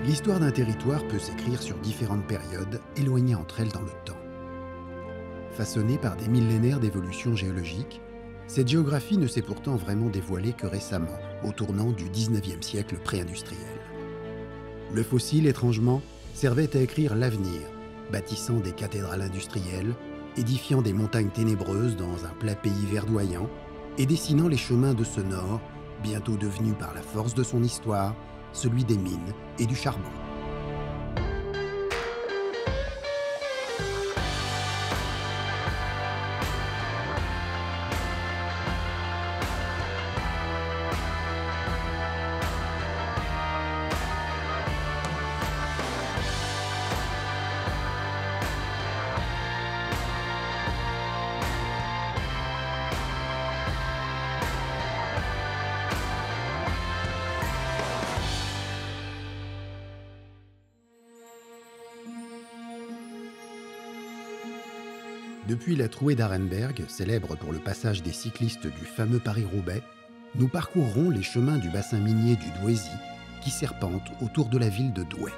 L'histoire d'un territoire peut s'écrire sur différentes périodes, éloignées entre elles dans le temps. Façonnée par des millénaires d'évolution géologique, cette géographie ne s'est pourtant vraiment dévoilée que récemment, au tournant du 19e siècle pré-industriel. Le fossile, étrangement, servait à écrire l'avenir, bâtissant des cathédrales industrielles, édifiant des montagnes ténébreuses dans un plat pays verdoyant et dessinant les chemins de ce nord, bientôt devenu par la force de son histoire, celui des mines et du charbon. Depuis la trouée d'Arenberg, célèbre pour le passage des cyclistes du fameux Paris-Roubaix, nous parcourrons les chemins du bassin minier du Douaisis qui serpentent autour de la ville de Douai.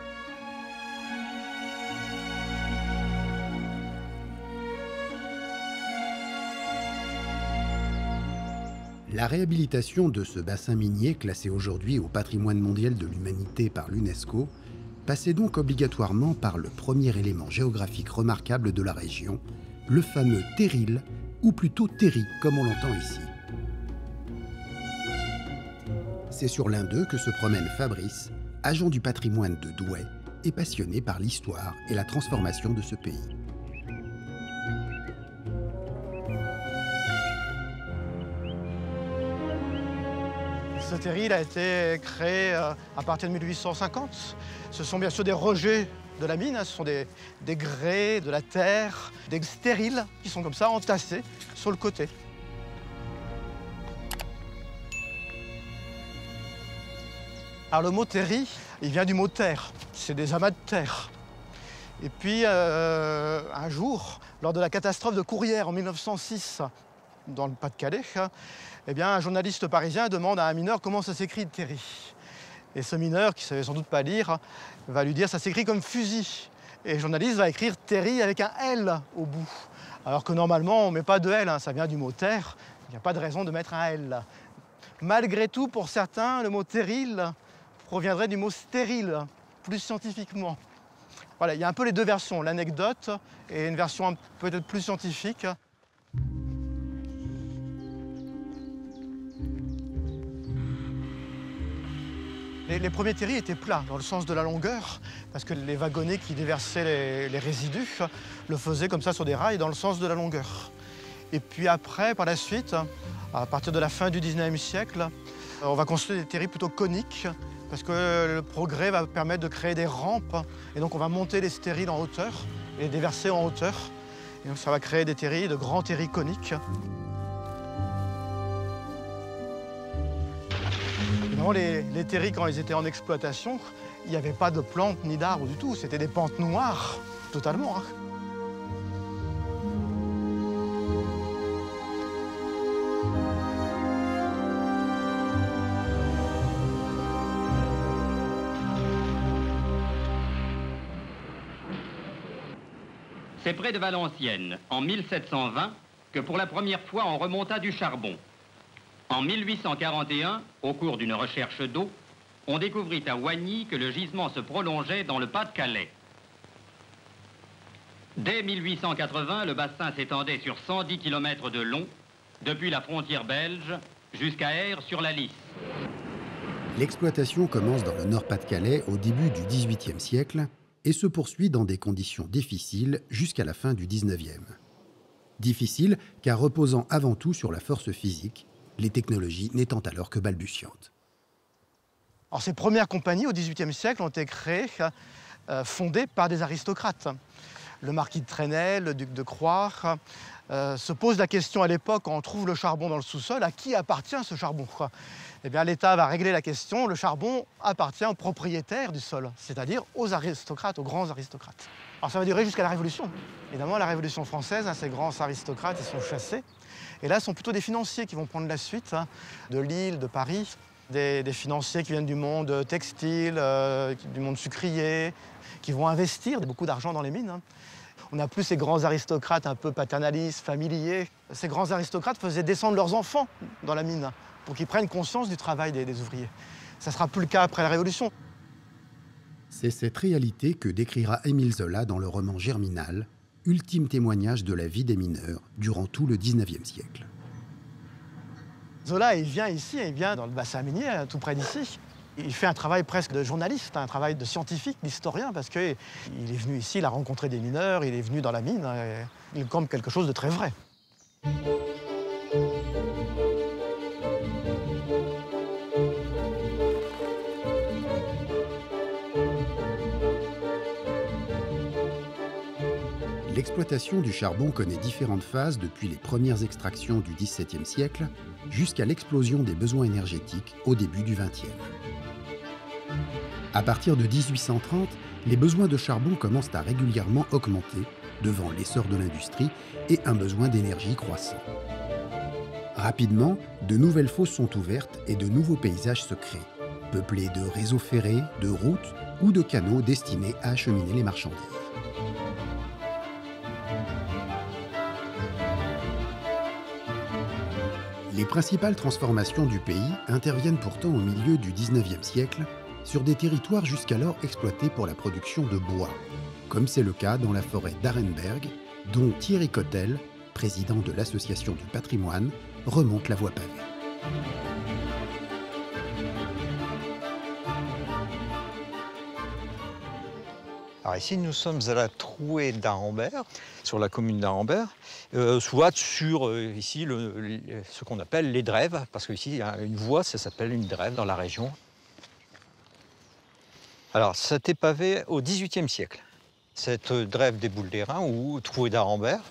La réhabilitation de ce bassin minier, classé aujourd'hui au patrimoine mondial de l'humanité par l'UNESCO, passait donc obligatoirement par le premier élément géographique remarquable de la région, le fameux terril, ou plutôt terri, comme on l'entend ici. C'est sur l'un d'eux que se promène Fabrice, agent du patrimoine de Douai et passionné par l'histoire et la transformation de ce pays. Ce terril a été créé à partir de 1850. Ce sont bien sûr des rejets de la mine, ce sont des grès, de la terre, des stériles qui sont comme ça entassés sur le côté. Alors le mot terri, il vient du mot terre, c'est des amas de terre. Et puis un jour, lors de la catastrophe de Courrières en 1906, dans le Pas-de-Calais, eh bien, un journaliste parisien demande à un mineur comment ça s'écrit terri. Et ce mineur, qui ne savait sans doute pas lire, va lui dire ça s'écrit comme fusil. Et le journaliste va écrire terri avec un L au bout. Alors que normalement, on ne met pas de L, ça vient du mot terre. Il n'y a pas de raison de mettre un L. Malgré tout, pour certains, le mot terril proviendrait du mot stérile, plus scientifiquement. Voilà, il y a un peu les deux versions, l'anecdote et une version peut-être plus scientifique. Les premiers terris étaient plats, dans le sens de la longueur, parce que les wagonnets qui déversaient les résidus le faisaient comme ça sur des rails, dans le sens de la longueur. Et puis après, par la suite, à partir de la fin du 19e siècle, on va construire des terris plutôt coniques, parce que le progrès va permettre de créer des rampes, et donc on va monter les stériles en hauteur, et les déverser en hauteur. Et donc ça va créer des terris, de grands terris coniques. Les terris, quand ils étaient en exploitation, il n'y avait pas de plantes ni d'arbres du tout. C'était des pentes noires, totalement. C'est près de Valenciennes, en 1720, que pour la première fois on remonta du charbon. En 1841, au cours d'une recherche d'eau, on découvrit à Oigny que le gisement se prolongeait dans le Pas-de-Calais. Dès 1880, le bassin s'étendait sur 110 km de long, depuis la frontière belge jusqu'à Aire-sur-la-Lys. L'exploitation commence dans le Nord-Pas-de-Calais au début du XVIIIe siècle et se poursuit dans des conditions difficiles jusqu'à la fin du XIXe. Difficiles car reposant avant tout sur la force physique, les technologies n'étant alors que balbutiantes. Alors, ces premières compagnies au XVIIIe siècle ont été créées, fondées par des aristocrates. Le marquis de Trenel, le duc de Croire, se pose la question à l'époque, quand on trouve le charbon dans le sous-sol, à qui appartient ce charbon? Eh bien, l'État va régler la question, le charbon appartient aux propriétaires du sol, c'est-à-dire aux aristocrates, aux grands aristocrates. Alors ça va durer jusqu'à la Révolution. Évidemment, la Révolution française, ces grands aristocrates, ils sont chassés. Et là, ce sont plutôt des financiers qui vont prendre la suite, de Lille, de Paris, des financiers qui viennent du monde textile, du monde sucrier, qui vont investir beaucoup d'argent dans les mines. Hein. On n'a plus ces grands aristocrates un peu paternalistes, familiers. Ces grands aristocrates faisaient descendre leurs enfants dans la mine pour qu'ils prennent conscience du travail des ouvriers. Ça ne sera plus le cas après la Révolution. C'est cette réalité que décrira Émile Zola dans le roman Germinal, ultime témoignage de la vie des mineurs durant tout le XIXe siècle. Zola, il vient ici, il vient dans le bassin minier, tout près d'ici. Il fait un travail presque de journaliste, un travail de scientifique, d'historien, parce qu'il est venu ici, il a rencontré des mineurs, il est venu dans la mine, et il compte quelque chose de très vrai. L'exploitation du charbon connaît différentes phases depuis les premières extractions du XVIIe siècle jusqu'à l'explosion des besoins énergétiques au début du XXe. À partir de 1830, les besoins de charbon commencent à régulièrement augmenter devant l'essor de l'industrie et un besoin d'énergie croissant. Rapidement, de nouvelles fosses sont ouvertes et de nouveaux paysages se créent, peuplés de réseaux ferrés, de routes ou de canaux destinés à acheminer les marchandises. Les principales transformations du pays interviennent pourtant au milieu du XIXe siècle sur des territoires jusqu'alors exploités pour la production de bois, comme c'est le cas dans la forêt d'Arenberg, dont Thierry Cottel, président de l'Association du patrimoine, remonte la voie pavée. Alors ici, nous sommes à la trouée d'Arenberg, sur la commune d'Arenberg, soit sur ici ce qu'on appelle les drèves, parce qu'ici il y a une voie, ça s'appelle une drève dans la région. Alors, ça a été pavé au XVIIIe siècle. Cette drève des Boules d'Airain, ou trouée d'Arenberg,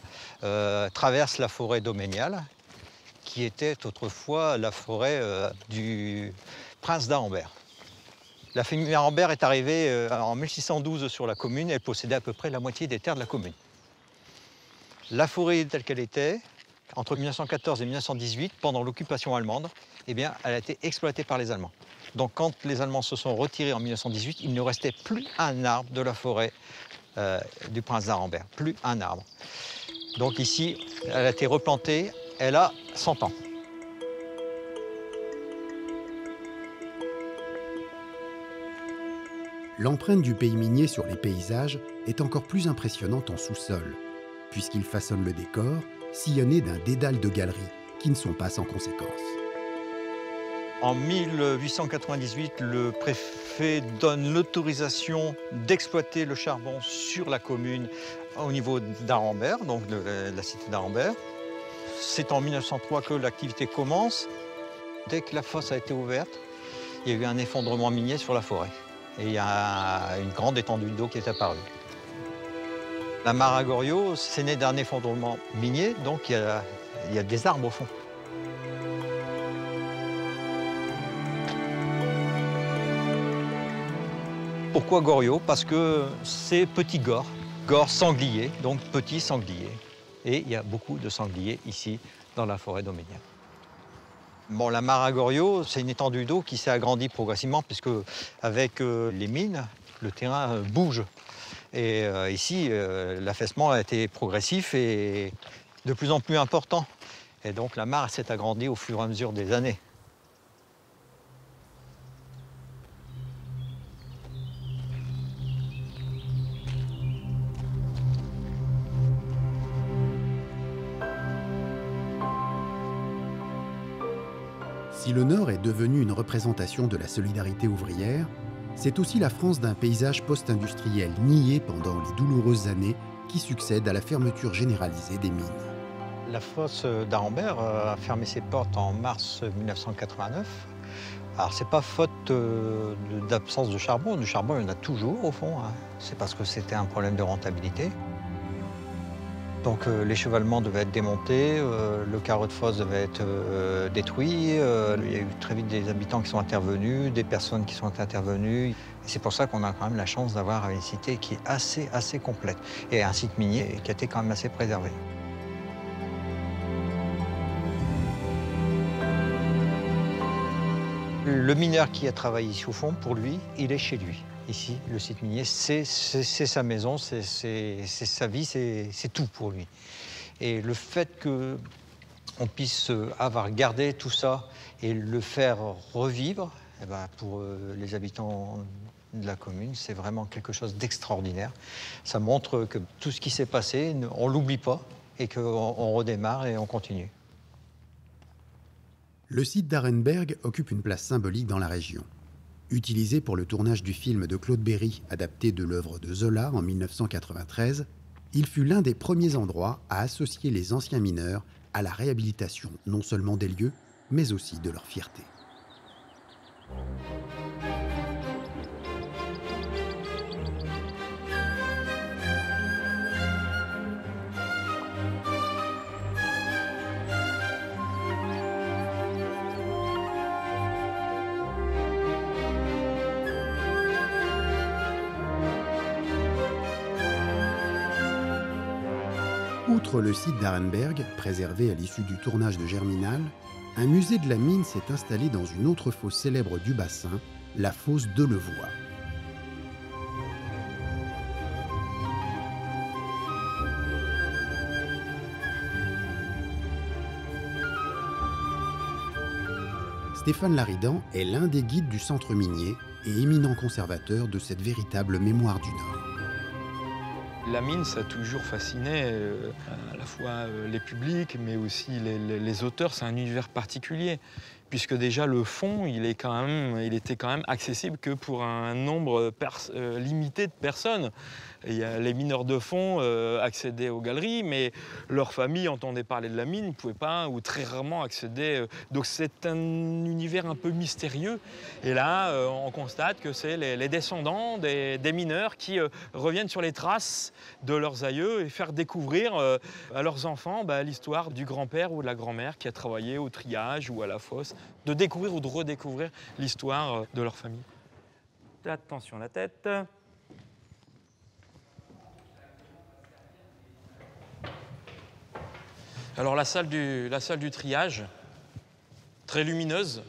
traverse la forêt doméniale, qui était autrefois la forêt du prince d'Arenberg. La famille d'Arenberg est arrivée en 1612 sur la commune, elle possédait à peu près la moitié des terres de la commune. La forêt telle qu'elle était, entre 1914 et 1918, pendant l'occupation allemande, eh bien, elle a été exploitée par les Allemands. Donc quand les Allemands se sont retirés en 1918, il ne restait plus un arbre de la forêt du prince d'Arenberg, plus un arbre. Donc ici, elle a été replantée, elle a 100 ans. L'empreinte du pays minier sur les paysages est encore plus impressionnante en sous-sol, puisqu'il façonne le décor, sillonné d'un dédale de galeries qui ne sont pas sans conséquences. En 1898, le préfet donne l'autorisation d'exploiter le charbon sur la commune au niveau d'Arenberg, donc de la cité d'Arenberg. C'est en 1903 que l'activité commence. Dès que la fosse a été ouverte, il y a eu un effondrement minier sur la forêt. Et il y a une grande étendue d'eau qui est apparue. La mare à Goriot, c'est né d'un effondrement minier, donc il y a des arbres au fond. Pourquoi Goriot? Parce que c'est petit gore, gore sanglier, donc petit sanglier. Et il y a beaucoup de sangliers ici, dans la forêt doméniale. Bon, la mare à Goriot, c'est une étendue d'eau qui s'est agrandie progressivement, puisque avec les mines, le terrain bouge. Et ici, l'affaissement a été progressif et de plus en plus important. Et donc la mare s'est agrandie au fur et à mesure des années. Si le Nord est devenu une représentation de la solidarité ouvrière, c'est aussi la France d'un paysage post-industriel nié pendant les douloureuses années qui succèdent à la fermeture généralisée des mines. La fosse d'Arenberg a fermé ses portes en mars 1989. Alors c'est pas faute d'absence de charbon. Du charbon, il y en a toujours au fond. C'est parce que c'était un problème de rentabilité. Donc l'échevalement devait être démonté, le carreau de fosse devait être détruit. Il y a eu très vite des habitants qui sont intervenus, des personnes qui sont intervenues. Et c'est pour ça qu'on a quand même la chance d'avoir une cité qui est assez complète. Et un site minier qui a été quand même assez préservé. Le mineur qui a travaillé ici au fond, pour lui, il est chez lui. Ici, le site minier, c'est sa maison, c'est sa vie, c'est tout pour lui. Et le fait qu'on puisse avoir gardé tout ça et le faire revivre, eh ben, pour les habitants de la commune, c'est vraiment quelque chose d'extraordinaire. Ça montre que tout ce qui s'est passé, on ne l'oublie pas et qu'on redémarre et on continue. Le site d'Arenberg occupe une place symbolique dans la région. Utilisé pour le tournage du film de Claude Berry, adapté de l'œuvre de Zola en 1993, il fut l'un des premiers endroits à associer les anciens mineurs à la réhabilitation non seulement des lieux, mais aussi de leur fierté. Outre le site d'Arenberg, préservé à l'issue du tournage de Germinal, un musée de la mine s'est installé dans une autre fosse célèbre du bassin, la fosse Delevoye. Stéphane Laridan est l'un des guides du centre minier et éminent conservateur de cette véritable mémoire du Nord. La mine, ça a toujours fasciné à la fois les publics, mais aussi les auteurs. C'est un univers particulier, puisque déjà le fond, il était quand même accessible que pour un nombre limité de personnes. Les mineurs de fond accédaient aux galeries, mais leurs familles entendaient parler de la mine, ne pouvaient pas ou très rarement accéder. Donc c'est un univers un peu mystérieux. Et là, on constate que c'est les descendants des mineurs qui reviennent sur les traces de leurs aïeux et faire découvrir à leurs enfants l'histoire du grand-père ou de la grand-mère qui a travaillé au triage ou à la fosse, de découvrir ou de redécouvrir l'histoire de leur famille. Attention la tête. Alors la salle du triage, très lumineuse.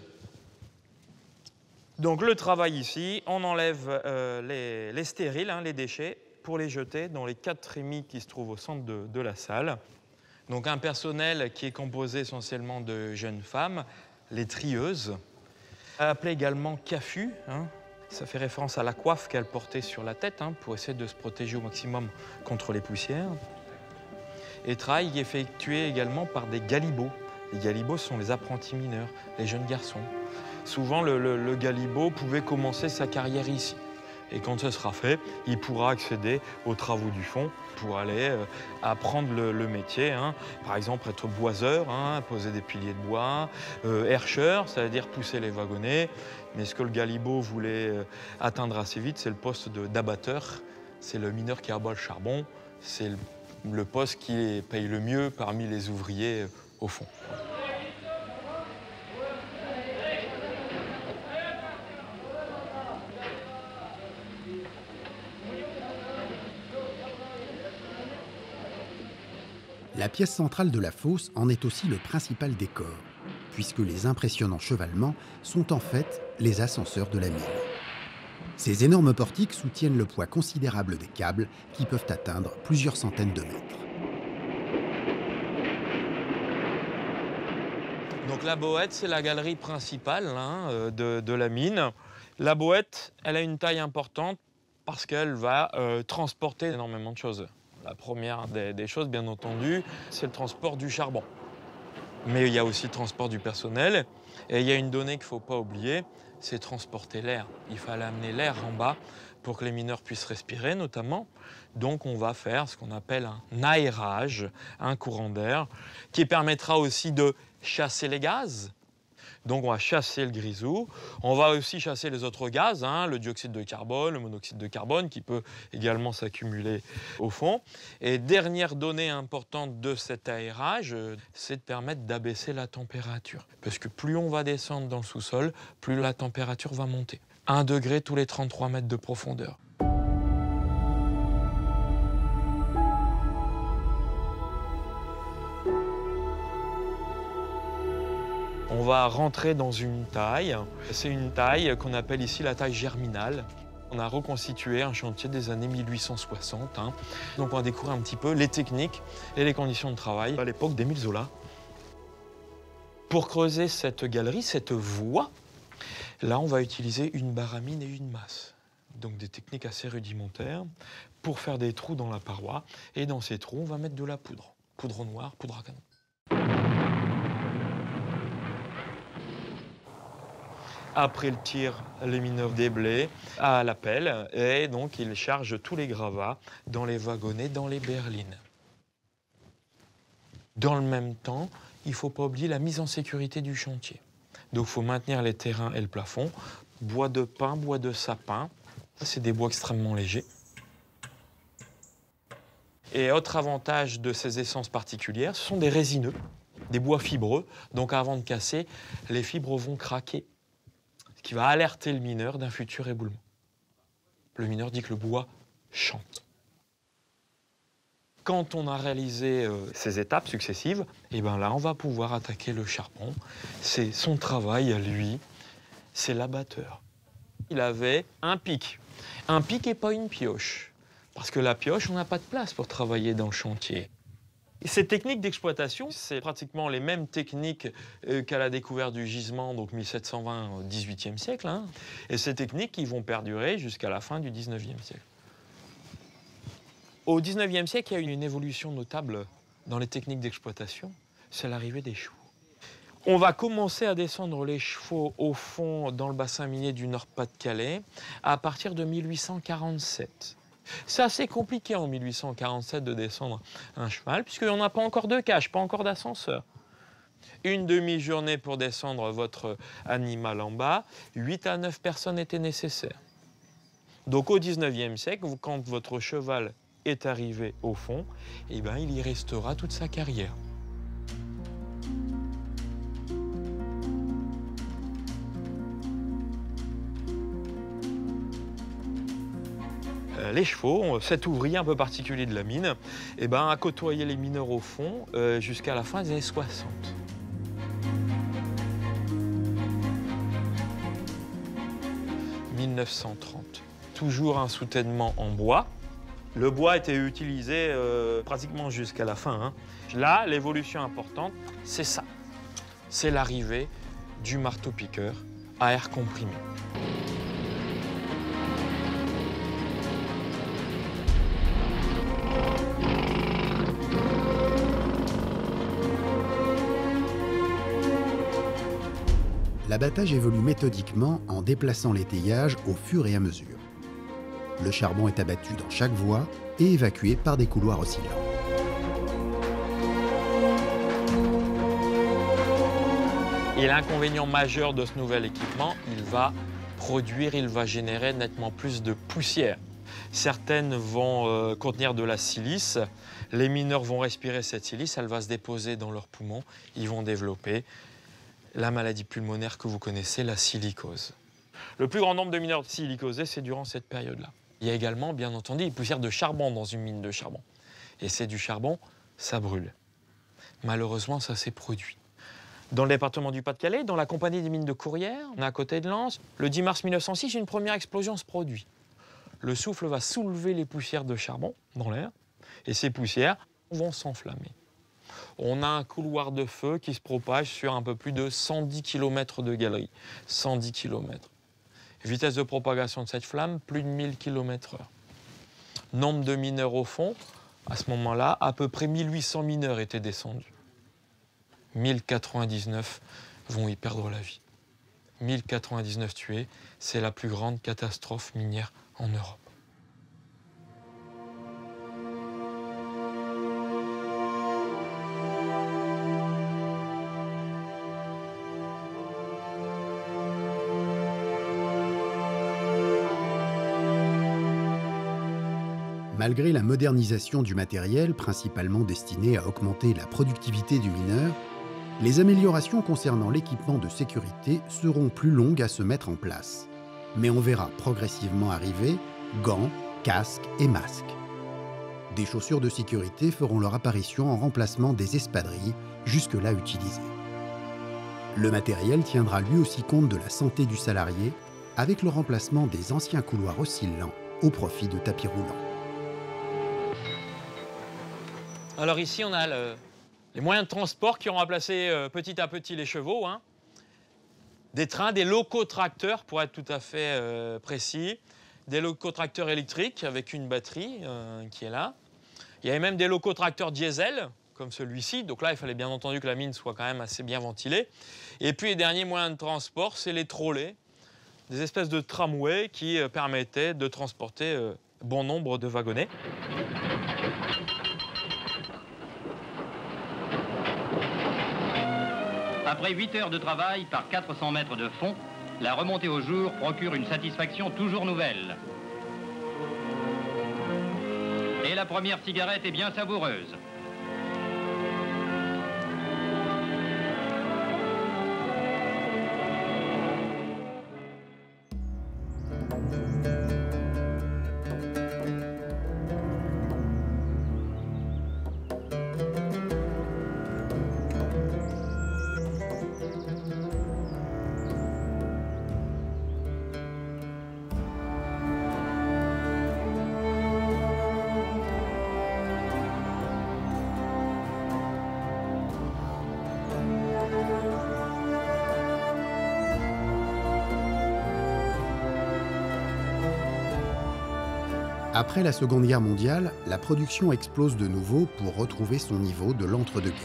Donc le travail ici, on enlève les stériles, les déchets, pour les jeter dans les 4 trémies qui se trouvent au centre de la salle. Donc un personnel qui est composé essentiellement de jeunes femmes, les trieuses, appelées également CAFU. Ça fait référence à la coiffe qu'elles portaient sur la tête pour essayer de se protéger au maximum contre les poussières. Et travail effectué également par des galibots. Les galibots sont les apprentis mineurs, les jeunes garçons. Souvent, le galibot pouvait commencer sa carrière ici. Et quand ce sera fait, il pourra accéder aux travaux du fond pour aller apprendre le métier. Par exemple, être boiseur, poser des piliers de bois, herscheur, c'est-à-dire pousser les wagonnets. Mais ce que le galibot voulait atteindre assez vite, c'est le poste d'abatteur. C'est le mineur qui abat le charbon. C'est le poste qui paye le mieux parmi les ouvriers au fond. La pièce centrale de la fosse en est aussi le principal décor, puisque les impressionnants chevalements sont en fait les ascenseurs de la mine. Ces énormes portiques soutiennent le poids considérable des câbles qui peuvent atteindre plusieurs centaines de mètres. Donc la bohette, c'est la galerie principale de la mine. La bohette, elle a une taille importante parce qu'elle va transporter énormément de choses. La première des choses, bien entendu, c'est le transport du charbon. Mais il y a aussi le transport du personnel. Et il y a une donnée qu'il ne faut pas oublier, c'est transporter l'air. Il fallait amener l'air en bas pour que les mineurs puissent respirer, notamment. Donc on va faire ce qu'on appelle un aérage, un courant d'air, qui permettra aussi de chasser les gaz. Donc on va chasser le grisou, on va aussi chasser les autres gaz, le dioxyde de carbone, le monoxyde de carbone qui peut également s'accumuler au fond. Et dernière donnée importante de cet aérage, c'est de permettre d'abaisser la température. Parce que plus on va descendre dans le sous-sol, plus la température va monter. 1 degré tous les 33 mètres de profondeur. On va rentrer dans une taille. C'est une taille qu'on appelle ici la taille germinale. On a reconstitué un chantier des années 1860. Donc on va découvrir un petit peu les techniques et les conditions de travail à l'époque d'Émile Zola. Pour creuser cette galerie, cette voie, là on va utiliser une baramine et une masse. Donc des techniques assez rudimentaires pour faire des trous dans la paroi. Et dans ces trous, on va mettre de la poudre. Poudre noire, poudre à canon. Après le tir, les mineurs déblais à la pelle et donc ils chargent tous les gravats dans les wagonnets, dans les berlines. Dans le même temps, il ne faut pas oublier la mise en sécurité du chantier. Donc il faut maintenir les terrains et le plafond. Bois de pin, bois de sapin, c'est des bois extrêmement légers. Et autre avantage de ces essences particulières, ce sont des résineux, des bois fibreux. Donc avant de casser, les fibres vont craquer, ce qui va alerter le mineur d'un futur éboulement. Le mineur dit que le bois chante. Quand on a réalisé ces étapes successives, et ben là, on va pouvoir attaquer le charbon. C'est son travail à lui, c'est l'abatteur. Il avait un pic et pas une pioche. Parce que la pioche, on n'a pas de place pour travailler dans le chantier. Et ces techniques d'exploitation, c'est pratiquement les mêmes techniques qu'à la découverte du gisement, donc 1720 au XVIIIe siècle. Et ces techniques qui vont perdurer jusqu'à la fin du XIXe siècle. Au XIXe siècle, il y a eu une évolution notable dans les techniques d'exploitation, c'est l'arrivée des chevaux. On va commencer à descendre les chevaux au fond dans le bassin minier du Nord-Pas-de-Calais à partir de 1847. C'est assez compliqué en 1847 de descendre un cheval, puisqu'on n'a pas encore de cage, pas encore d'ascenseur. Une demi-journée pour descendre votre animal en bas, 8 à 9 personnes étaient nécessaires. Donc au XIXe siècle, quand votre cheval est arrivé au fond, eh ben, il y restera toute sa carrière. Les chevaux, cet ouvrier un peu particulier de la mine, eh ben, a côtoyé les mineurs au fond jusqu'à la fin des années 60. « 1930. Toujours un soutènement en bois. Le bois était utilisé pratiquement jusqu'à la fin. Là, l'évolution importante, c'est ça. C'est l'arrivée du marteau-piqueur à air comprimé. L'abattage évolue méthodiquement en déplaçant l'étayage au fur et à mesure. Le charbon est abattu dans chaque voie et évacué par des couloirs oscillants. Et l'inconvénient majeur de ce nouvel équipement, il va générer nettement plus de poussière. Certaines vont contenir de la silice. Les mineurs vont respirer cette silice, elle va se déposer dans leurs poumons. Ils vont développer la maladie pulmonaire que vous connaissez, la silicose. Le plus grand nombre de mineurs silicosés, c'est durant cette période-là. Il y a également, bien entendu, une poussière de charbon dans une mine de charbon. Et c'est du charbon, ça brûle. Malheureusement, ça s'est produit. Dans le département du Pas-de-Calais, dans la compagnie des mines de Courrières, on est à côté de Lens, le 10 mars 1906, une première explosion se produit. Le souffle va soulever les poussières de charbon dans l'air, et ces poussières vont s'enflammer. On a un couloir de feu qui se propage sur un peu plus de 110 km de galerie. 110 km. Vitesse de propagation de cette flamme, plus de 1000 km/h. Nombre de mineurs au fond, à ce moment-là, à peu près 1800 mineurs étaient descendus. 1099 vont y perdre la vie. 1099 tués, c'est la plus grande catastrophe minière en Europe. Malgré la modernisation du matériel, principalement destiné à augmenter la productivité du mineur, les améliorations concernant l'équipement de sécurité seront plus longues à se mettre en place. Mais on verra progressivement arriver gants, casques et masques. Des chaussures de sécurité feront leur apparition en remplacement des espadrilles jusque-là utilisées. Le matériel tiendra lui aussi compte de la santé du salarié avec le remplacement des anciens couloirs oscillants au profit de tapis roulants. Alors ici, on a les moyens de transport qui ont remplacé petit à petit les chevaux. Hein. Des trains, des locotracteurs, pour être tout à fait précis. Des locotracteurs électriques avec une batterie qui est là. Il y avait même des locotracteurs diesel, comme celui-ci. Donc là, il fallait bien entendu que la mine soit quand même assez bien ventilée. Et puis, les derniers moyens de transport, c'est les trolleys, des espèces de tramways qui permettaient de transporter bon nombre de wagonnets. Après 8 heures de travail par 400 mètres de fond, la remontée au jour procure une satisfaction toujours nouvelle. Et la première cigarette est bien savoureuse. Après la Seconde Guerre mondiale, la production explose de nouveau pour retrouver son niveau de l'entre-deux-guerres.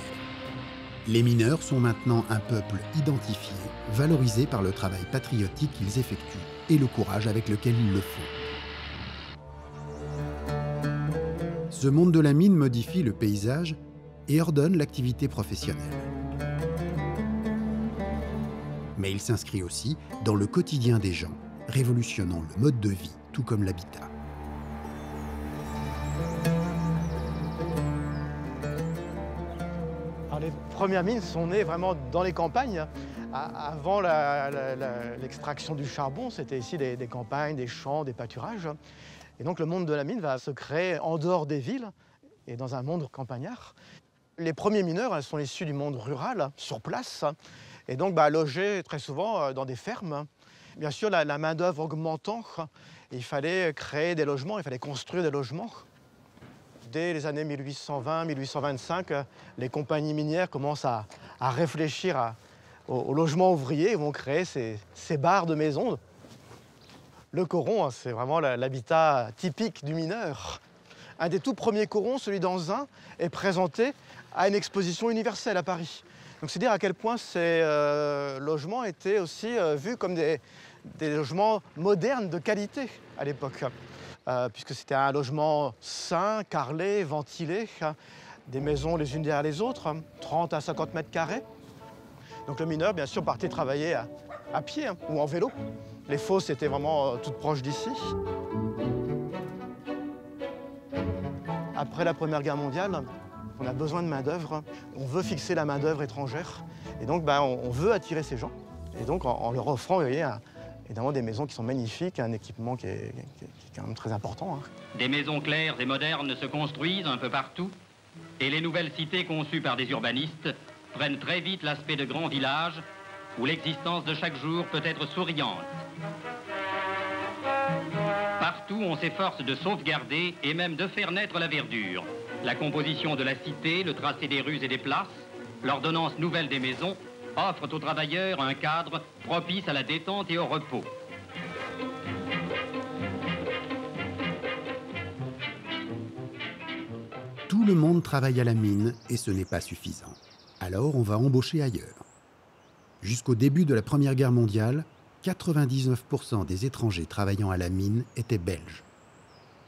Les mineurs sont maintenant un peuple identifié, valorisé par le travail patriotique qu'ils effectuent et le courage avec lequel ils le font. Ce monde de la mine modifie le paysage et ordonne l'activité professionnelle. Mais il s'inscrit aussi dans le quotidien des gens, révolutionnant le mode de vie, tout comme l'habitat. Les premières mines sont nées vraiment dans les campagnes. Avant l'extraction du charbon, c'était ici des campagnes, des champs, des pâturages. Et donc le monde de la mine va se créer en dehors des villes et dans un monde campagnard. Les premiers mineurs sont issus du monde rural, sur place, et donc logés très souvent dans des fermes. Bien sûr, la main-d'œuvre augmentant, il fallait créer des logements, il fallait construire des logements. Dès les années 1820-1825, les compagnies minières commencent à réfléchir au logement ouvrier. Ils vont créer ces barres de maisons. Le coron, c'est vraiment l'habitat typique du mineur. Un des tout premiers corons, celui d'Anzin, est présenté à une exposition universelle à Paris. Donc c'est dire à quel point ces logements étaient aussi vus comme des logements modernes de qualité à l'époque. Puisque c'était un logement sain, carrelé, ventilé, des maisons les unes derrière les autres, 30 à 50 mètres carrés. Donc le mineur, bien sûr, partait travailler à pied ou en vélo. Les fosses étaient vraiment toutes proches d'ici. Après la Première Guerre mondiale, on a besoin de main-d'œuvre. On veut fixer la main-d'œuvre étrangère. Et donc, on veut attirer ces gens. Et donc, en leur offrant, vous voyez, évidemment des maisons qui sont magnifiques, un équipement qui est quand même très important. Hein. Des maisons claires et modernes se construisent un peu partout, et les nouvelles cités conçues par des urbanistes prennent très vite l'aspect de grands villages où l'existence de chaque jour peut être souriante. Partout, on s'efforce de sauvegarder et même de faire naître la verdure. La composition de la cité, le tracé des rues et des places, l'ordonnance nouvelle des maisons offrent aux travailleurs un cadre propice à la détente et au repos. Tout le monde travaille à la mine et ce n'est pas suffisant. Alors on va embaucher ailleurs. Jusqu'au début de la Première Guerre mondiale, 99% des étrangers travaillant à la mine étaient belges.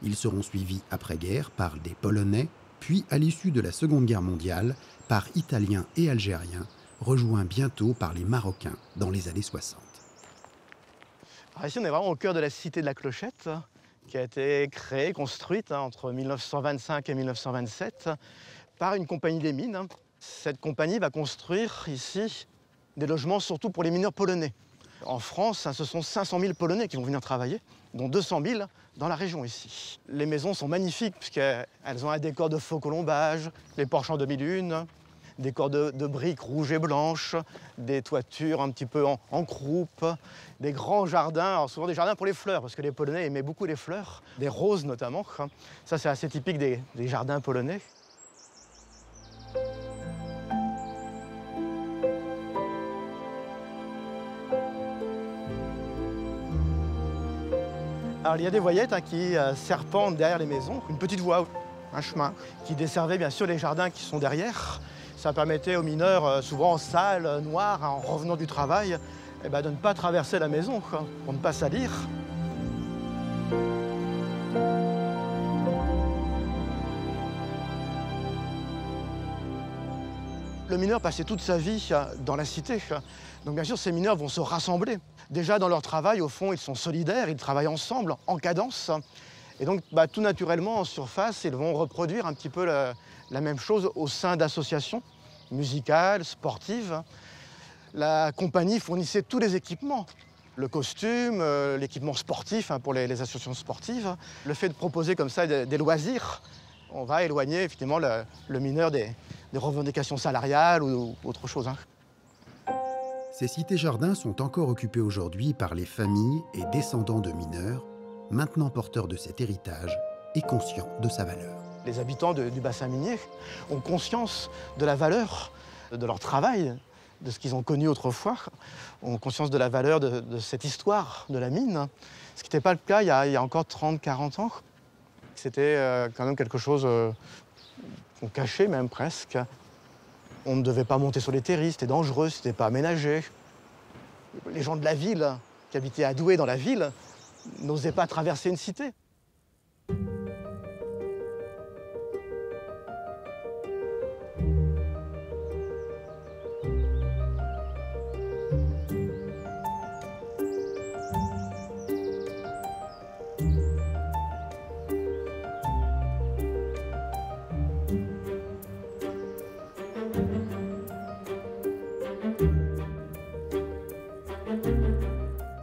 Ils seront suivis après-guerre par des Polonais, puis à l'issue de la Seconde Guerre mondiale, par Italiens et Algériens, rejoints bientôt par les Marocains dans les années 60. Alors ici, on est vraiment au cœur de la cité de la Clochette, qui a été créée, construite entre 1925 et 1927 par une compagnie des mines. Cette compagnie va construire ici des logements surtout pour les mineurs polonais. En France, ce sont 500 000 Polonais qui vont venir travailler, dont 200 000 dans la région ici. Les maisons sont magnifiques puisqu'elles ont un décor de faux colombage, les porches en demi-lune. des corps de briques rouges et blanches, des toitures un petit peu en croupe, des grands jardins, alors souvent des jardins pour les fleurs, parce que les Polonais aimaient beaucoup les fleurs, des roses notamment. Ça, c'est assez typique des jardins polonais. Alors, il y a des voyettes qui serpentent derrière les maisons, une petite voie, un chemin, qui desservait bien sûr les jardins qui sont derrière. Ça permettait aux mineurs, souvent en salle, noire, en revenant du travail, de ne pas traverser la maison, pour ne pas salir. Le mineur passait toute sa vie dans la cité. Donc bien sûr, ces mineurs vont se rassembler. Déjà dans leur travail, au fond, ils sont solidaires, ils travaillent ensemble, en cadence. Et donc tout naturellement, en surface, ils vont reproduire un petit peu la même chose au sein d'associations musicales, sportives. La compagnie fournissait tous les équipements. Le costume, l'équipement sportif pour les associations sportives. Le fait de proposer comme ça des loisirs, on va éloigner effectivement le mineur des revendications salariales ou autre chose. Ces cités-jardins sont encore occupées aujourd'hui par les familles et descendants de mineurs, maintenant porteurs de cet héritage et conscients de sa valeur. Les habitants du bassin minier ont conscience de la valeur de leur travail, de ce qu'ils ont connu autrefois, ont conscience de la valeur de cette histoire de la mine, ce qui n'était pas le cas il y a encore 30-40 ans. C'était quand même quelque chose qu'on cachait même presque. On ne devait pas monter sur les terris, c'était dangereux, c'était pas aménagé. Les gens de la ville, qui habitaient à Douai dans la ville, n'osaient pas traverser une cité.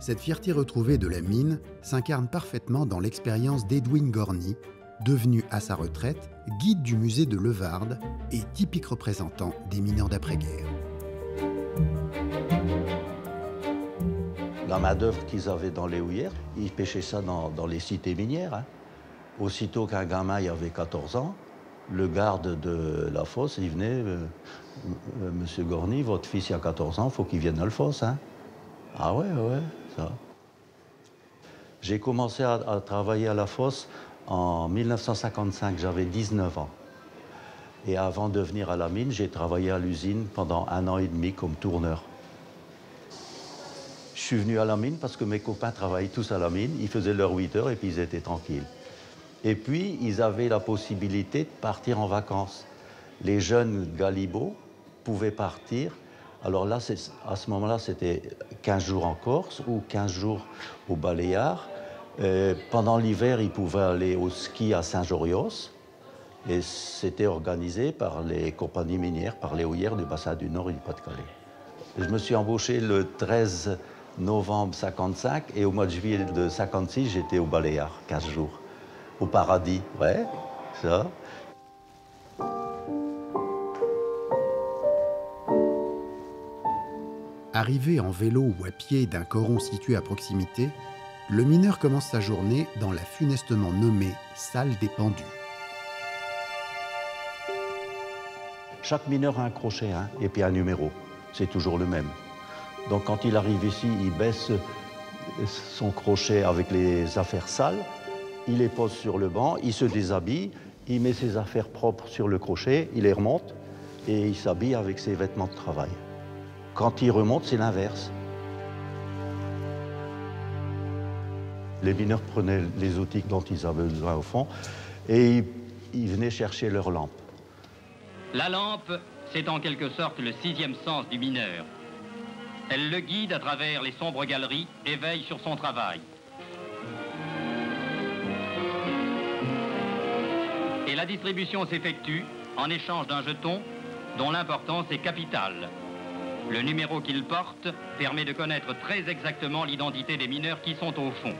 Cette fierté retrouvée de la mine s'incarne parfaitement dans l'expérience d'Edwin Gorny, devenu à sa retraite guide du musée de Levarde et typique représentant des mineurs d'après-guerre. La main-d'œuvre qu'ils avaient dans les houillères, ils pêchaient ça dans les cités minières. Aussitôt qu'un gamin y avait 14 ans, le garde de la fosse, il venait, Monsieur Gorny, votre fils il y a 14 ans, il faut qu'il vienne à la fosse. Ah ouais, ça. J'ai commencé à travailler à la fosse en 1955, j'avais 19 ans. Et avant de venir à la mine, j'ai travaillé à l'usine pendant 1 an et demi comme tourneur. Je suis venu à la mine parce que mes copains travaillaient tous à la mine, ils faisaient leurs 8 heures et puis ils étaient tranquilles. Et puis, ils avaient la possibilité de partir en vacances. Les jeunes galibots pouvaient partir. Alors là, à ce moment-là, c'était 15 jours en Corse ou 15 jours au Baléares. Pendant l'hiver, ils pouvaient aller au ski à Saint-Jorios. Et c'était organisé par les compagnies minières, par les houillères du bassin du Nord et du Pas-de-Calais. Je me suis embauché le 13 novembre 55 et au mois de juillet de 56, j'étais au Baléares, 15 jours. Au paradis, ouais, ça. Arrivé en vélo ou à pied d'un coron situé à proximité, le mineur commence sa journée dans la funestement nommée salle des pendus. Chaque mineur a un crochet et puis un numéro. C'est toujours le même. Donc quand il arrive ici, il baisse son crochet avec les affaires sales, il les pose sur le banc, il se déshabille, il met ses affaires propres sur le crochet, il les remonte et il s'habille avec ses vêtements de travail. Quand il remonte, c'est l'inverse. Les mineurs prenaient les outils dont ils avaient besoin au fond et ils venaient chercher leur lampe. La lampe, c'est en quelque sorte le 6e sens du mineur. Elle le guide à travers les sombres galeries et veille sur son travail. Et la distribution s'effectue en échange d'un jeton dont l'importance est capitale. Le numéro qu'il porte permet de connaître très exactement l'identité des mineurs qui sont au fond.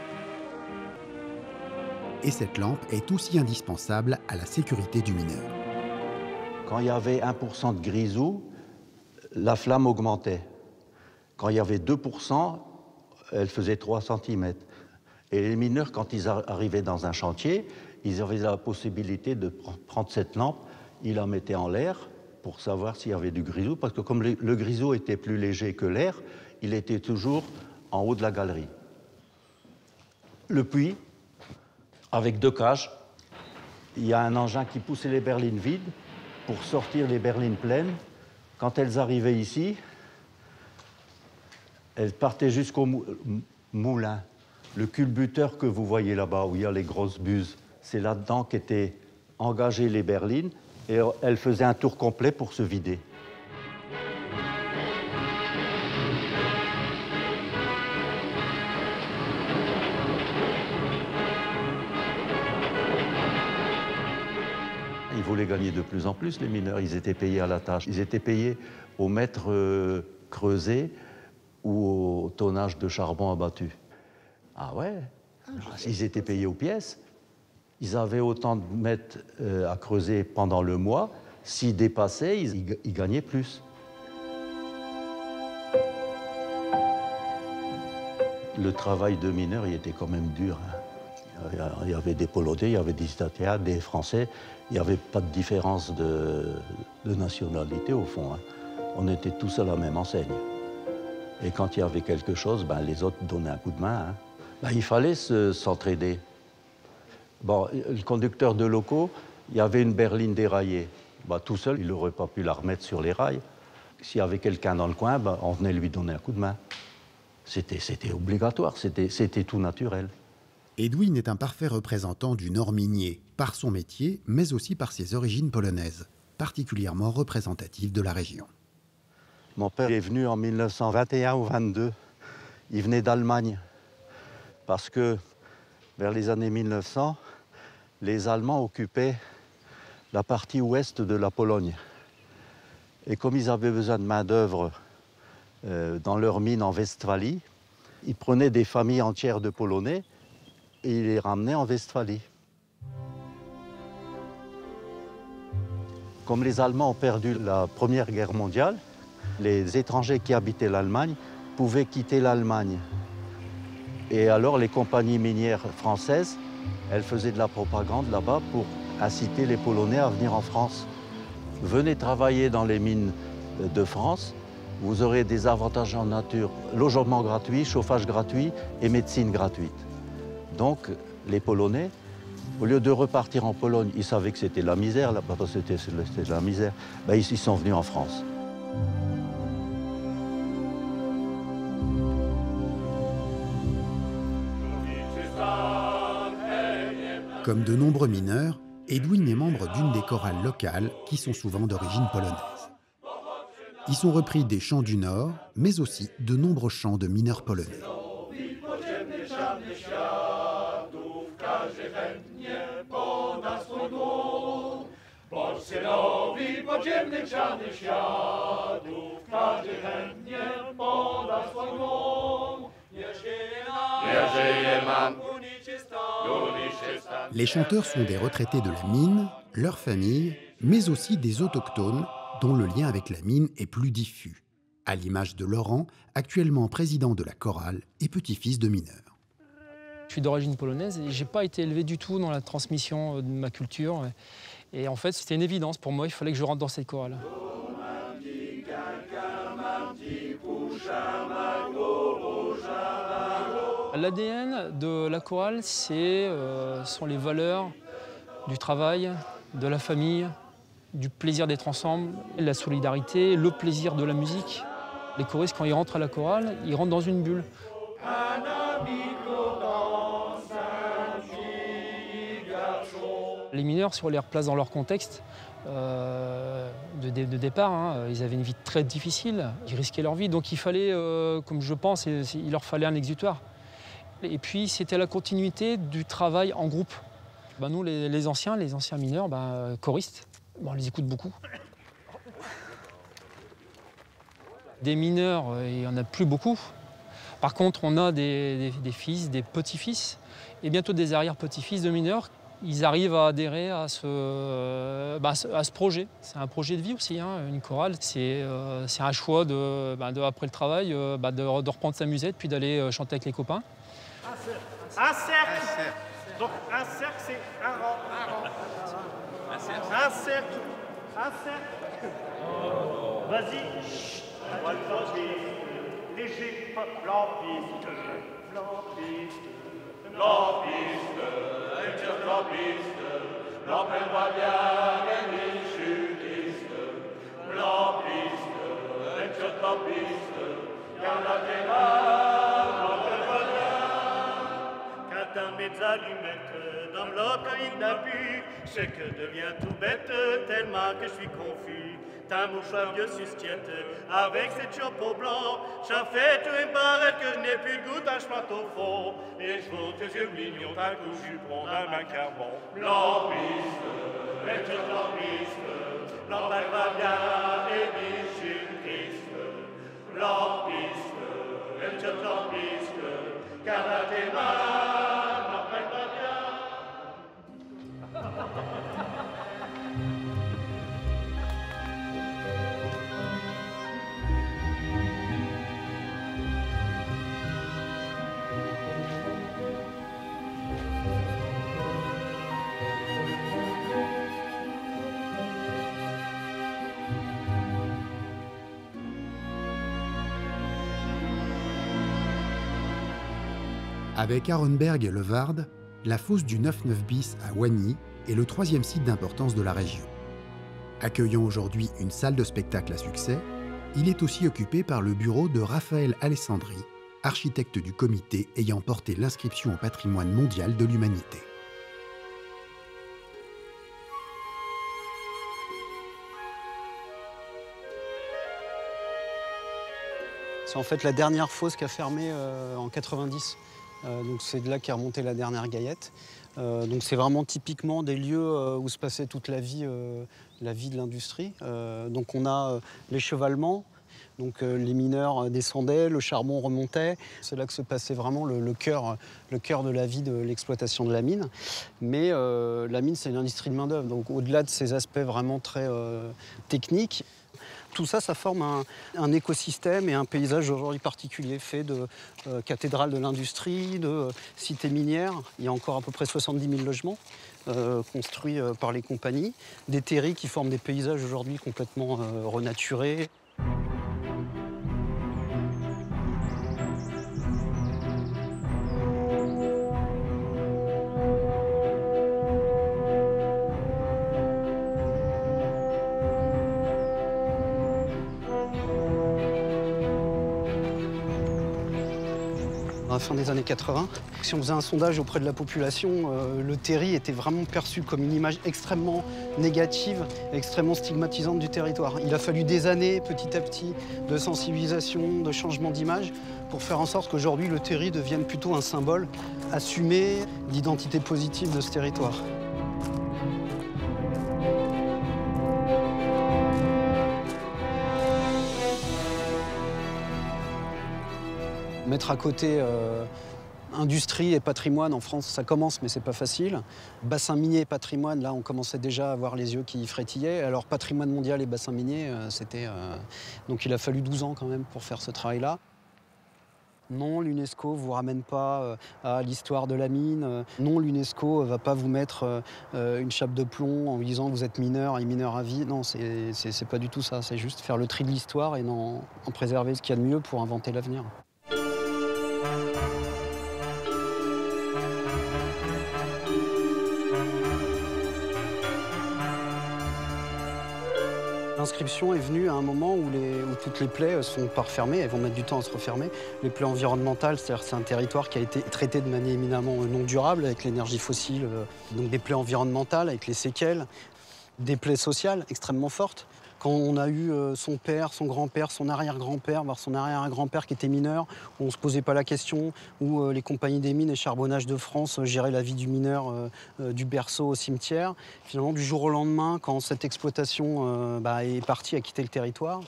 Et cette lampe est aussi indispensable à la sécurité du mineur. Quand il y avait 1% de grisou, la flamme augmentait. Quand il y avait 2%, elle faisait 3 cm. Et les mineurs, quand ils arrivaient dans un chantier, ils avaient la possibilité de prendre cette lampe, ils la mettaient en l'air pour savoir s'il y avait du grisou, parce que comme le grisou était plus léger que l'air, il était toujours en haut de la galerie. Le puits, avec 2 cages, il y a un engin qui poussait les berlines vides pour sortir les berlines pleines. Quand elles arrivaient ici, elles partaient jusqu'au moulin. Le culbuteur que vous voyez là-bas, où il y a les grosses buses, c'est là-dedans qu'étaient engagées les berlines et elles faisaient un tour complet pour se vider. Ils voulaient gagner de plus en plus, les mineurs. Ils étaient payés à la tâche. Ils étaient payés au mètre creusé ou au tonnage de charbon abattu. Ah ouais, ils étaient payés aux pièces. Ils avaient autant de mètres à creuser pendant le mois. S'ils dépassaient, ils gagnaient plus. Le travail de mineur, il était quand même dur. Il y avait des Polonais, il y avait des Italiens, des Français. Il n'y avait pas de différence de nationalité, au fond. On était tous à la même enseigne. Et quand il y avait quelque chose, les autres donnaient un coup de main. Il fallait s'entraider. Bon, le conducteur de locaux, il y avait une berline déraillée. Tout seul, il n'aurait pas pu la remettre sur les rails. S'il y avait quelqu'un dans le coin, on venait lui donner un coup de main. C'était obligatoire, c'était tout naturel. Edwin est un parfait représentant du Nord minier, par son métier, mais aussi par ses origines polonaises, particulièrement représentatives de la région. Mon père est venu en 1921 ou 22. Il venait d'Allemagne, parce que vers les années 1900, les Allemands occupaient la partie ouest de la Pologne. Et comme ils avaient besoin de main-d'œuvre dans leurs mines en Westphalie, ils prenaient des familles entières de Polonais et ils les ramenaient en Westphalie. Comme les Allemands ont perdu la Première Guerre mondiale, les étrangers qui habitaient l'Allemagne pouvaient quitter l'Allemagne. Et alors les compagnies minières françaises, elles faisaient de la propagande là-bas pour inciter les Polonais à venir en France. Venez travailler dans les mines de France, vous aurez des avantages en nature, logement gratuit, chauffage gratuit et médecine gratuite. Donc les Polonais, au lieu de repartir en Pologne, ils savaient que c'était la misère, là-bas c'était la misère, ils sont venus en France. Comme de nombreux mineurs, Edwin est membre d'une des chorales locales qui sont souvent d'origine polonaise. Y sont repris des chants du Nord, mais aussi de nombreux chants de mineurs polonais. Les chanteurs sont des retraités de la mine, leurs familles, mais aussi des autochtones dont le lien avec la mine est plus diffus, à l'image de Laurent, actuellement président de la chorale et petit-fils de mineur. Je suis d'origine polonaise et je n'ai pas été élevé du tout dans la transmission de ma culture. Et en fait, c'était une évidence pour moi, il fallait que je rentre dans cette chorale. L'ADN de la chorale, sont les valeurs du travail, de la famille, du plaisir d'être ensemble, la solidarité, le plaisir de la musique. Les choristes, quand ils rentrent à la chorale, ils rentrent dans une bulle. Les mineurs, si on les replace dans leur contexte de départ, ils avaient une vie très difficile, ils risquaient leur vie, donc il fallait, comme je pense, il leur fallait un exutoire. Et puis c'était la continuité du travail en groupe. Nous, les anciens mineurs, choristes, on les écoute beaucoup. Des mineurs, il n'y en a plus beaucoup. Par contre, on a des fils, des petits-fils, et bientôt des arrière-petits-fils de mineurs ils arrivent à adhérer à ce projet. C'est un projet de vie aussi, hein. Une chorale, c'est un choix après le travail, de reprendre sa musette puis d'aller chanter avec les copains. Un cercle. Donc un cercle, c'est un rang. Un cercle. Un cercle. Vas-y. Léger, lampiste. L'appelle-moi bien, Rémi chutiste. Lampiste, lampiste. Garde tes mains, l'appelle-moi bien. Quand un mes allumettes dans l'oreille d'un but, c'est que devient tout bête tellement que je suis confus. T'as un mouchoir vieux sustiette avec cette chapeau blanc. J'en fais tout une barrette que je n'ai plus de goût d'un chemin au fond. Et je vois tes yeux mignons d'un coup jupon d'un macaron. Lampiste, et tu lampiste, l'empêche va bien et biche Christ. Lampiste, et tu lampiste, garde à tes mains, l'empêche va bien. Avec Arenberg et le Varde, la fosse du 9-9 bis à Oigny est le troisième site d'importance de la région. Accueillant aujourd'hui une salle de spectacle à succès, il est aussi occupé par le bureau de Raphaël Alessandri, architecte du comité ayant porté l'inscription au patrimoine mondial de l'humanité. C'est en fait la dernière fosse qui a fermé en 90. Donc c'est de là qu'est remontée la dernière Gaillette. Donc c'est vraiment typiquement des lieux où se passait toute la vie de l'industrie. Donc on a l'échevalement, donc les mineurs descendaient, le charbon remontait. C'est là que se passait vraiment le cœur de la vie de l'exploitation de la mine. Mais la mine, c'est une industrie de main-d'œuvre. Donc au-delà de ces aspects vraiment très techniques, tout ça, ça forme un écosystème et un paysage aujourd'hui particulier, fait de cathédrales de l'industrie, de cités minières. Il y a encore à peu près 70 000 logements construits par les compagnies. Des terris qui forment des paysages aujourd'hui complètement renaturés. À la fin des années 80, si on faisait un sondage auprès de la population, le terri était vraiment perçu comme une image extrêmement négative, extrêmement stigmatisante du territoire. Il a fallu des années, petit à petit, de sensibilisation, de changement d'image, pour faire en sorte qu'aujourd'hui le terri devienne plutôt un symbole assumé d'identité positive de ce territoire. Mettre à côté industrie et patrimoine en France, ça commence, mais c'est pas facile. Bassin minier et patrimoine, là, on commençait déjà à avoir les yeux qui frétillaient. Alors patrimoine mondial et bassin minier, donc il a fallu 12 ans quand même pour faire ce travail-là. Non, l'UNESCO ne vous ramène pas à l'histoire de la mine. Non, l'UNESCO ne va pas vous mettre une chape de plomb en vous disant vous êtes mineur et mineur à vie. Non, c'est pas du tout ça. C'est juste faire le tri de l'histoire et en préserver ce qu'il y a de mieux pour inventer l'avenir. L'inscription est venue à un moment où toutes les plaies ne sont pas refermées, elles vont mettre du temps à se refermer. Les plaies environnementales, c'est-à-dire c'est un territoire qui a été traité de manière éminemment non durable avec l'énergie fossile, donc des plaies environnementales avec les séquelles, des plaies sociales extrêmement fortes. Quand on a eu son père, son grand-père, son arrière-grand-père, voire son arrière-grand-père qui était mineur, où on ne se posait pas la question, où les compagnies des mines et charbonnage de France géraient la vie du mineur du berceau au cimetière. Finalement, du jour au lendemain, quand cette exploitation est partie, a quitté le territoire,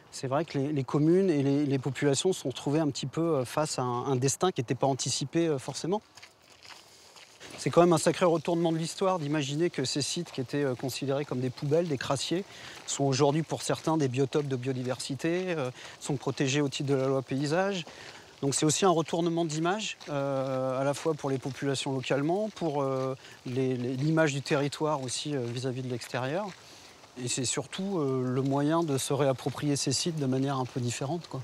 c'est vrai que les communes et les populations se sont retrouvées un petit peu face à un destin qui n'était pas anticipé forcément. C'est quand même un sacré retournement de l'histoire d'imaginer que ces sites qui étaient considérés comme des poubelles, des crassiers, sont aujourd'hui pour certains des biotopes de biodiversité, sont protégés au titre de la loi paysage. Donc c'est aussi un retournement d'image, à la fois pour les populations localement, pour l'image du territoire aussi vis-à-vis de l'extérieur. Et c'est surtout le moyen de se réapproprier ces sites de manière un peu différente, quoi.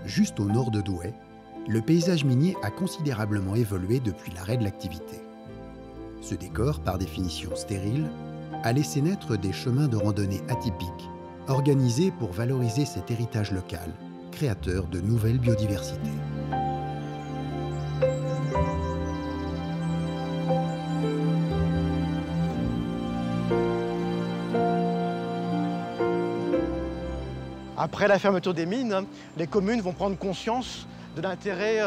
Juste au nord de Douai, le paysage minier a considérablement évolué depuis l'arrêt de l'activité. Ce décor, par définition stérile, a laissé naître des chemins de randonnée atypiques, organisés pour valoriser cet héritage local, créateur de nouvelles biodiversités. Après la fermeture des mines, les communes vont prendre conscience de l'intérêt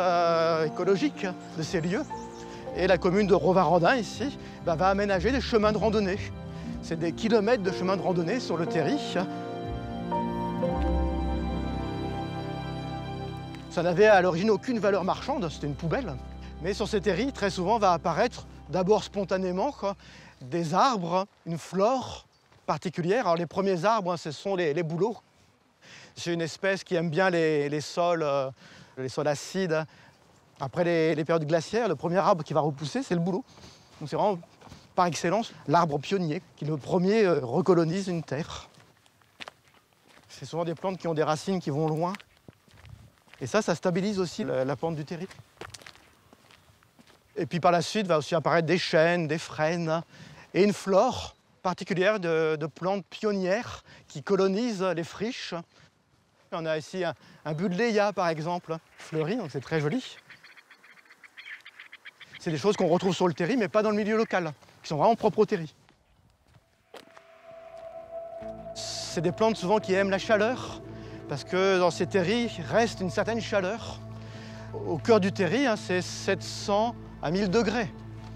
écologique de ces lieux. Et la commune de Rovarodin, ici, va aménager des chemins de randonnée. C'est des kilomètres de chemins de randonnée sur le terri. Ça n'avait à l'origine aucune valeur marchande, c'était une poubelle. Mais sur ces terris, très souvent, va apparaître, d'abord spontanément, des arbres, une flore particulière. Alors les premiers arbres, ce sont les bouleaux. C'est une espèce qui aime bien les sols acides. Après les périodes glaciaires, le premier arbre qui va repousser, c'est le bouleau. Donc c'est vraiment, par excellence, l'arbre pionnier, qui le premier recolonise une terre. C'est souvent des plantes qui ont des racines qui vont loin. Et ça stabilise aussi la pente du terri. Et puis par la suite, va aussi apparaître des chênes, des frênes, et une flore particulière de plantes pionnières qui colonisent les friches. On a ici un buddleia, par exemple, fleuri, donc c'est très joli. C'est des choses qu'on retrouve sur le terri, mais pas dans le milieu local, qui sont vraiment propres au terri. C'est des plantes souvent qui aiment la chaleur, parce que dans ces terris reste une certaine chaleur. Au cœur du terri, c'est 700 à 1000 degrés.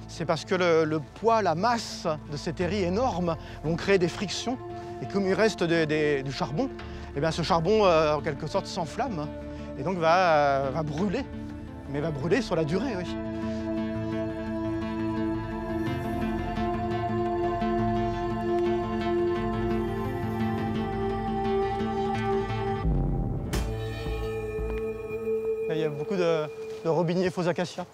C'est parce que le poids, la masse de ces terris énormes vont créer des frictions. Et comme il reste du charbon, eh bien ce charbon, en quelque sorte, s'enflamme et donc va brûler. Mais va brûler sur la durée, oui. Il y a beaucoup de robiniers faux acacias.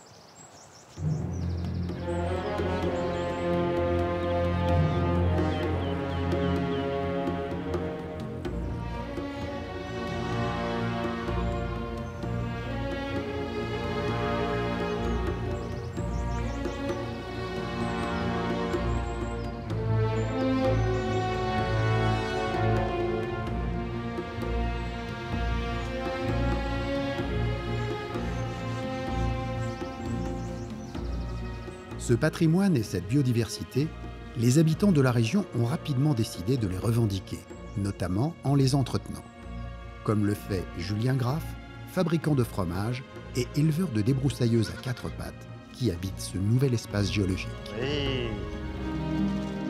Ce patrimoine et cette biodiversité, les habitants de la région ont rapidement décidé de les revendiquer, notamment en les entretenant. Comme le fait Julien Graff, fabricant de fromage et éleveur de débroussailleuses à quatre pattes, qui habite ce nouvel espace géologique. Oui.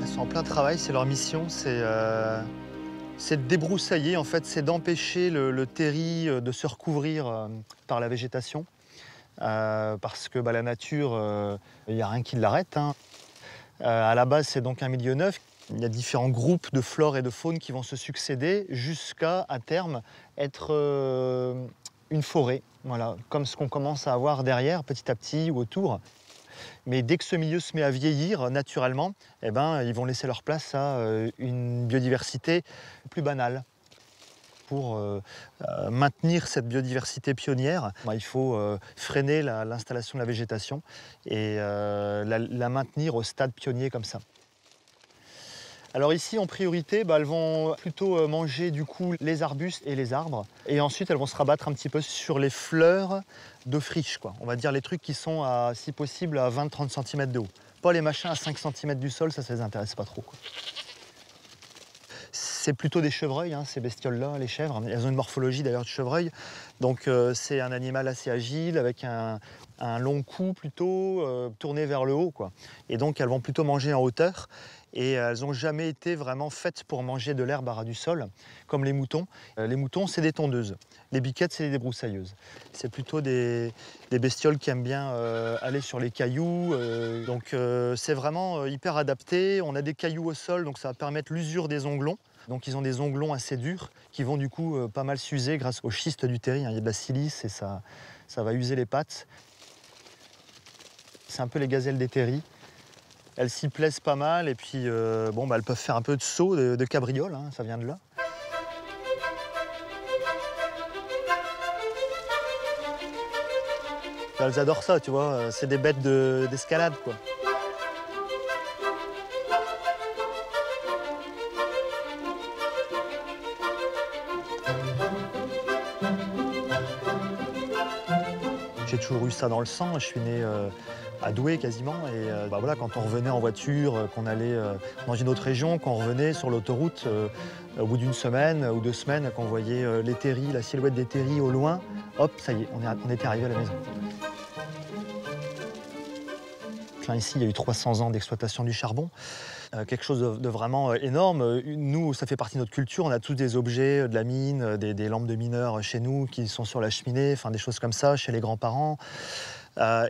Elles sont en plein travail, c'est leur mission, c'est de débroussailler, en fait, c'est d'empêcher le terri de se recouvrir par la végétation. Parce que la nature, il n'y a rien qui l'arrête. À la base, c'est donc un milieu neuf. Il y a différents groupes de flore et de faune qui vont se succéder jusqu'à, à terme, être une forêt. Voilà, comme ce qu'on commence à avoir derrière, petit à petit, ou autour. Mais dès que ce milieu se met à vieillir, naturellement, eh ben, ils vont laisser leur place à une biodiversité plus banale. Pour maintenir cette biodiversité pionnière, il faut freiner l'installation de la végétation et la maintenir au stade pionnier comme ça. Alors ici, en priorité, elles vont plutôt manger du coup les arbustes et les arbres. Et ensuite, elles vont se rabattre un petit peu sur les fleurs de friche, quoi. On va dire les trucs qui sont, si possible, à 20-30 cm de haut. Pas les machins à 5 cm du sol, ça les intéresse pas trop, quoi. C'est plutôt des chevreuils, hein, ces bestioles-là, les chèvres. Elles ont une morphologie d'ailleurs de chevreuil. Donc c'est un animal assez agile, avec un long cou plutôt tourné vers le haut, quoi. Et donc elles vont plutôt manger en hauteur. Et elles n'ont jamais été vraiment faites pour manger de l'herbe à ras du sol, comme les moutons. Les moutons, c'est des tondeuses. Les biquettes, c'est des débroussailleuses. C'est plutôt des bestioles qui aiment bien aller sur les cailloux. Donc c'est vraiment hyper adapté. On a des cailloux au sol, donc ça va permettre l'usure des onglons. Donc ils ont des onglons assez durs qui vont du coup pas mal s'user grâce au schiste du terri. Il y a de la silice et ça va user les pattes. C'est un peu les gazelles des terris. Elles s'y plaisent pas mal et puis elles peuvent faire un peu de saut, de cabriole, hein, ça vient de là. Elles adorent ça, tu vois, c'est des bêtes d'escalade, quoi. J'ai toujours eu ça dans le sang, je suis né à Douai quasiment, et voilà, quand on revenait en voiture, qu'on allait dans une autre région, qu'on revenait sur l'autoroute, au bout d'une semaine ou 2 semaines, qu'on voyait les terris, la silhouette des terris au loin, hop, ça y est, on était arrivé à la maison. Là, ici, il y a eu 300 ans d'exploitation du charbon, quelque chose de vraiment énorme. Nous, ça fait partie de notre culture, on a tous des objets de la mine, des lampes de mineurs chez nous qui sont sur la cheminée, enfin des choses comme ça, chez les grands-parents.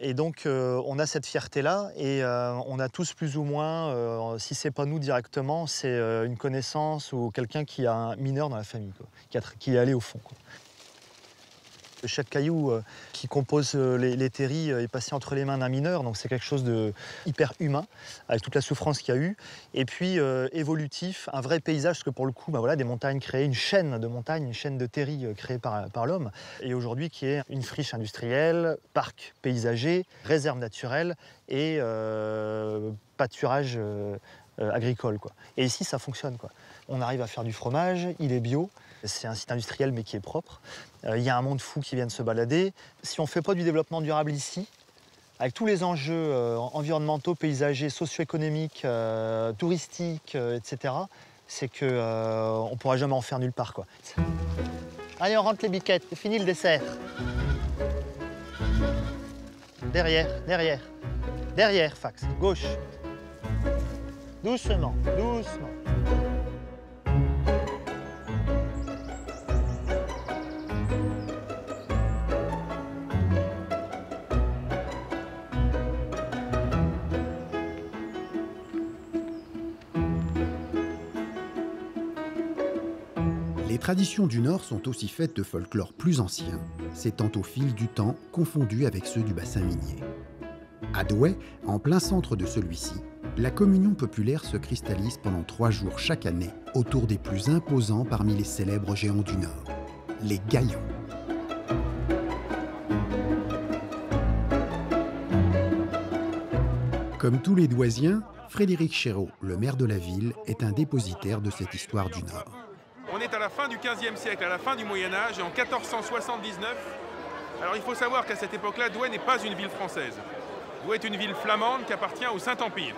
Et donc, on a cette fierté-là et on a tous plus ou moins, si c'est pas nous directement, c'est une connaissance ou quelqu'un qui a un mineur dans la famille, quoi, qui est allé au fond, quoi. Chaque caillou qui compose les terris est passé entre les mains d'un mineur, donc c'est quelque chose de hyper humain, avec toute la souffrance qu'il y a eu. Et puis évolutif, un vrai paysage, parce que pour le coup, voilà, des montagnes créées, une chaîne de montagnes, une chaîne de terris créée par l'homme, et aujourd'hui qui est une friche industrielle, parc paysager, réserve naturelle et pâturage agricole, quoi. Et ici, ça fonctionne, quoi. On arrive à faire du fromage, il est bio. C'est un site industriel mais qui est propre. Il y a un monde fou qui vient de se balader. Si on ne fait pas du développement durable ici, avec tous les enjeux environnementaux, paysagers, socio-économiques, touristiques, etc., c'est qu'on ne pourra jamais en faire nulle part, quoi. Allez, on rentre les biquettes, c'est fini le dessert. Derrière, derrière. Derrière, Fax, gauche. Doucement, doucement. Les traditions du Nord sont aussi faites de folklore plus ancien, s'étant au fil du temps confondu avec ceux du bassin minier. À Douai, en plein centre de celui-ci, la communion populaire se cristallise pendant 3 jours chaque année autour des plus imposants parmi les célèbres géants du Nord, les Gaillons. Comme tous les Douaisiens, Frédéric Chéreau, le maire de la ville, est un dépositaire de cette histoire du Nord. On est à la fin du XVe siècle, à la fin du Moyen-Âge, et en 1479. Alors il faut savoir qu'à cette époque-là, Douai n'est pas une ville française. Douai est une ville flamande qui appartient au Saint-Empire.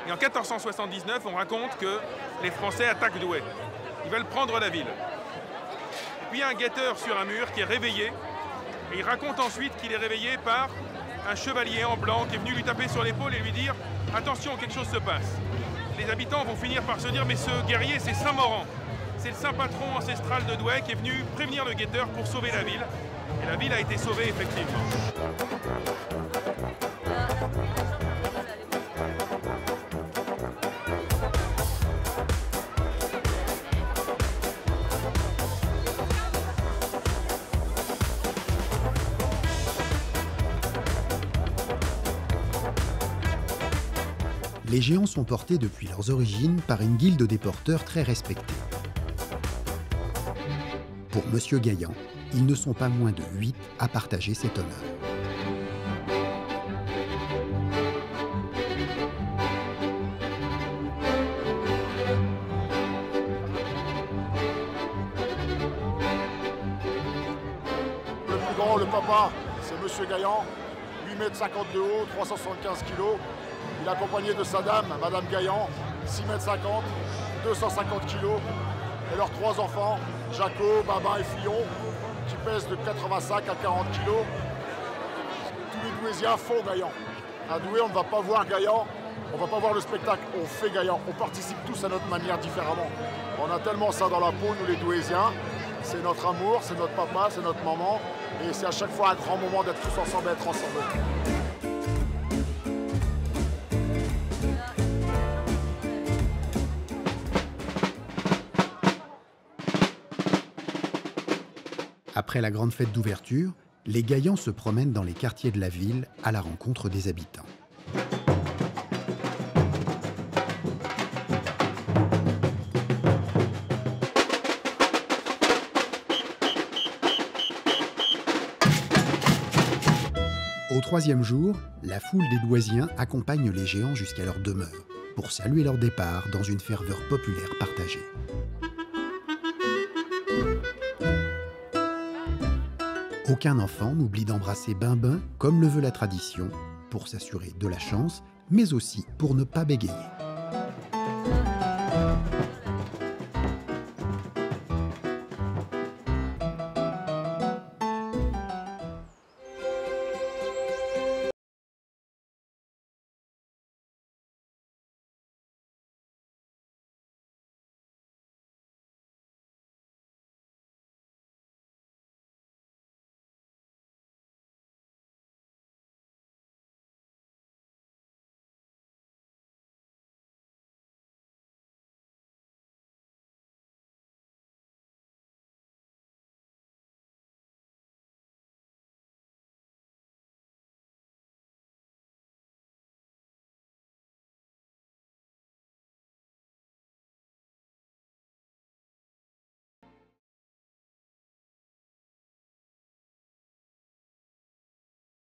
Et en 1479, on raconte que les Français attaquent Douai. Ils veulent prendre la ville. Et puis il y a un guetteur sur un mur qui est réveillé, et il raconte ensuite qu'il est réveillé par un chevalier en blanc qui est venu lui taper sur l'épaule et lui dire « Attention, quelque chose se passe ». Les habitants vont finir par se dire « Mais ce guerrier, c'est Saint-Morand ». C'est le saint patron ancestral de Douai qui est venu prévenir le guetteur pour sauver la ville. Et la ville a été sauvée, effectivement. Les géants sont portés depuis leurs origines par une guilde des porteurs très respectée. Pour Monsieur Gaillan, ils ne sont pas moins de 8 à partager cet honneur. Le plus grand, le papa, c'est Monsieur Gaillan, 8,50 m de haut, 375 kg. Il est accompagné de sa dame, Madame Gaillan, 6,50 m, 250 kilos, et leurs 3 enfants, Jaco, Babin et Fillon, qui pèsent de 85 à 40 kilos. Tous les Douaisiens font Gaillan. À Douai, on ne va pas voir Gaillan, on ne va pas voir le spectacle, on fait Gaillan. On participe tous à notre manière différemment. On a tellement ça dans la peau, nous les Douaisiens. C'est notre amour, c'est notre papa, c'est notre maman. Et c'est à chaque fois un grand moment d'être tous ensemble, d'être ensemble. Après la grande fête d'ouverture, les Gaillans se promènent dans les quartiers de la ville à la rencontre des habitants. Au 3e jour, la foule des Douaisiens accompagne les géants jusqu'à leur demeure pour saluer leur départ dans une ferveur populaire partagée. Aucun enfant n'oublie d'embrasser Bimbin comme le veut la tradition, pour s'assurer de la chance, mais aussi pour ne pas bégayer.